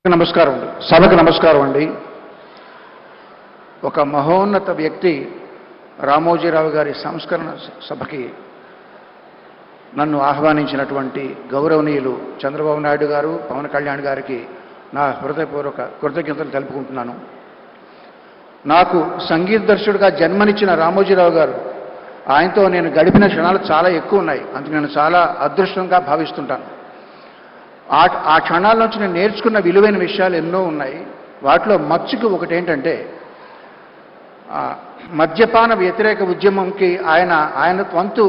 నమస్కారం అండి. సభకు నమస్కారం అండి. ఒక మహోన్నత వ్యక్తి రామోజీరావు గారి సంస్కరణ సభకి నన్ను ఆహ్వానించినటువంటి గౌరవనీయులు చంద్రబాబు నాయుడు గారు, పవన్ కళ్యాణ్ గారికి నా హృదయపూర్వక కృతజ్ఞతలు తెలుపుకుంటున్నాను. నాకు సంగీత దర్శకుడిగా జన్మనిచ్చిన రామోజీరావు గారు, ఆయనతో నేను గడిపిన క్షణాలు చాలా ఎక్కువ ఉన్నాయి. అందుకు నేను చాలా అదృష్టంగా భావిస్తుంటాను. ఆ క్షణాల నుంచి నేను నేర్చుకున్న విలువైన విషయాలు ఎన్నో ఉన్నాయి. వాటిలో మచ్చుకు ఒకటి ఏంటంటే, మద్యపాన వ్యతిరేక ఉద్యమంకి ఆయన వంతు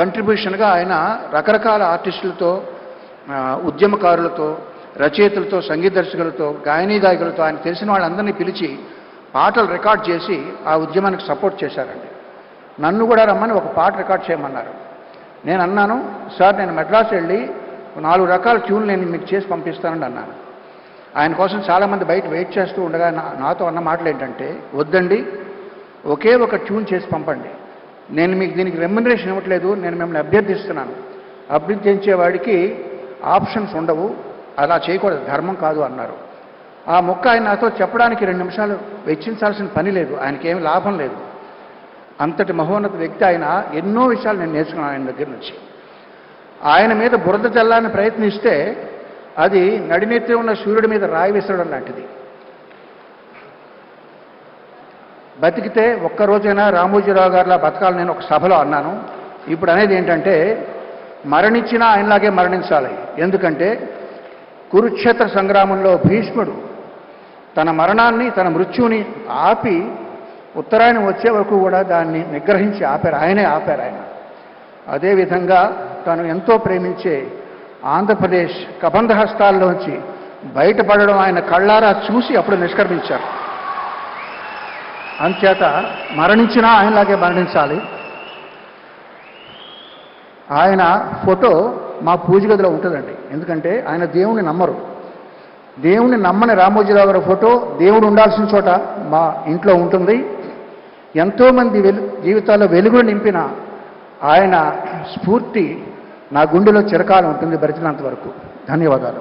కంట్రిబ్యూషన్గా ఆయన రకరకాల ఆర్టిస్టులతో, ఉద్యమకారులతో, రచయితలతో, సంగీత దర్శకులతో, గాయకులతో ఆయన తెలిసిన వాళ్ళందరినీ పిలిచి పాటలు రికార్డ్ చేసి ఆ ఉద్యమానికి సపోర్ట్ చేశారండి. నన్ను కూడా రమ్మని ఒక పాట రికార్డ్ చేయమన్నారు. నేను అన్నాను, సార్ నేను మెడ్రాస్ వెళ్ళి 4 రకాల ట్యూన్లు నేను మీకు చేసి పంపిస్తానని అన్నాను. ఆయన కోసం చాలామంది బయట వెయిట్ చేస్తూ ఉండగా నాతో అన్న మాటలు ఏంటంటే, వద్దండి, ఒకే ఒక ట్యూన్ చేసి పంపండి, నేను మీకు దీనికి రెమ్యునరేషన్ ఇవ్వట్లేదు, నేను మిమ్మల్ని అభ్యర్థిస్తున్నాను, అభ్యర్థించేవాడికి ఆప్షన్స్ ఉండవు, అలా చేయకూడదు, ధర్మం కాదు అన్నారు. ఆ మొక్క ఆయన నాతో చెప్పడానికి 2 నిమిషాలు వెచ్చించాల్సిన పని లేదు, ఆయనకేమీ లాభం లేదు. అంతటి మహోన్నత వ్యక్తి ఆయన. ఎన్నో విషయాలు నేను నేర్చుకున్నాను ఆయన దగ్గర నుంచి. ఆయన మీద బురద చల్లాలని ప్రయత్నిస్తే అది నడినెత్తి ఉన్న సూర్యుడి మీద రాయి విసరడం లాంటిది. బతికితే ఒక్కరోజైనా రామోజీరావు గారిలా బతకాలని నేను ఒక సభలో అన్నాను. ఇప్పుడు అనేది ఏంటంటే, మరణించినా ఆయనలాగే మరణించాలి. ఎందుకంటే కురుక్షేత్ర సంగ్రామంలో భీష్ముడు తన మరణాన్ని, తన మృత్యువుని ఆపి ఉత్తరాయణం వచ్చే వరకు కూడా దాన్ని నిగ్రహించి ఆపారు. ఆయనే ఆపారు ఆయన. అదేవిధంగా తను ఎంతో ప్రేమించే ఆంధ్రప్రదేశ్ కబంధ హస్తాల్లోంచి బయటపడడం ఆయన కళ్ళారా చూసి అప్పుడు నిష్క్రమించారు. అంచేత మరణించినా ఆయనలాగే మరణించాలి. ఆయన ఫోటో మా పూజ గదిలో ఉంటుందండి. ఎందుకంటే ఆయన దేవుణ్ణి నమ్మరు. దేవుణ్ణి నమ్మని రామోజీరావు గారి ఫోటో దేవుడు ఉండాల్సిన చోట మా ఇంట్లో ఉంటుంది. ఎంతోమంది జీవితాల్లో వెలుగులు నింపిన ఆయన స్ఫూర్తి నా గుండెలో చిరకాలం ఉంటుంది, బ్రతికినంత వరకు. ధన్యవాదాలు.